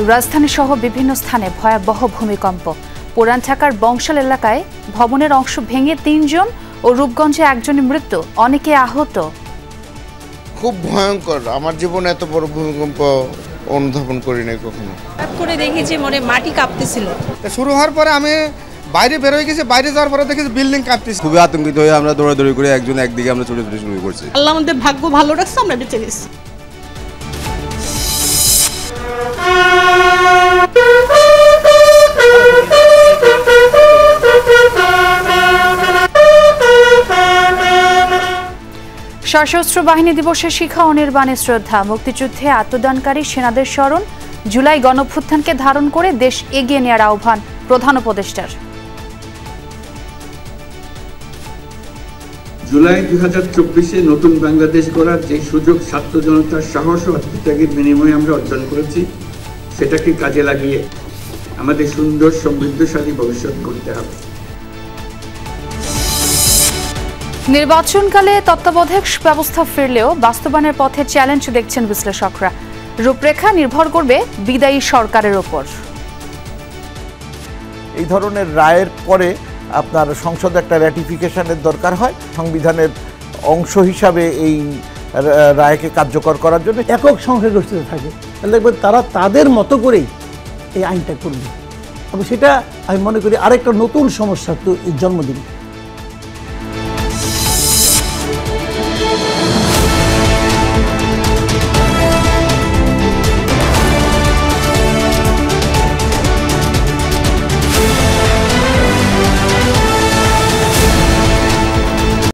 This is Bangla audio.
রাজধানী সহ বিভিন্ন স্থানে ভয়াবহ ভূমিকম্প। পুরান ঢাকার বংশাল এলাকায় ভবনের অংশ ভেঙে ৩ জন ও রূপগঞ্জে একজনের মৃত্যু, অনেকে আহত। খুব ভয়ঙ্কর। আমার জীবনে এত বড় ভূমিকম্প অনুধাবন করি নাই কখনো। হঠাৎ করে দেখি যে মনে মাটি কাঁপতেছিল। শুরু হওয়ার পরে আমি বাইরে বের হয়ে গেছি, বাইরে যাওয়ার পরে দেখি বিল্ডিং কাঁপতেছে। খুবই আতঙ্কিত হয়ে আমরা দৌড়াদৌড়ি করে একজন একদিকে আমরা ছোটাছুটি শুরু করছি। আল্লাহ আমাদের ভাগ্য ভালো রাখছে, আমরা বেঁচে গেছি। সশস্ত্র বাহিনী দিবসে শিখা অনির্বাণে শ্রদ্ধা। মুক্তিযুদ্ধে আত্মদানকারী সেনাদের স্মরণ। জুলাই গণঅভ্যুত্থানকে ধারণ করে দেশ এগিয়ে নেওয়ার আহ্বান প্রধান উপদেষ্টার। জুলাই 2024-এ নতুন বাংলাদেশ গড়ার যে সুযোগ ছাত্র জনতার সাহস ও আত্মত্যাগের বিনিময়ে আমরা অর্জন করেছি, সেটাকে কাজে লাগিয়ে আমাদের সুন্দর সমৃদ্ধশালী ভবিষ্যৎ গড়তে হবে। নির্বাচনকালে তত্ত্বাবধায়ক ব্যবস্থা ফিরলেও বাস্তবায়নের পথে চ্যালেঞ্জ দেখছেন বিশ্লেষকরা। রূপরেখা নির্ভর করবে বিদায়ী সরকারের ওপর। এই ধরনের রায়ের পরে আপনার সংসদে একটা র্যাটিফিকেশনের দরকার হয় সংবিধানের অংশ হিসাবে এই রায়কে কার্যকর করার জন্য। একক সংখ্যাগরিষ্ঠতা থাকে, তাহলে দেখবেন তারা তাদের মতো করেই এই আইনটা করবে এবং সেটা আমি মনে করি আরেকটা নতুন সমস্যার তো জন্ম দিবে।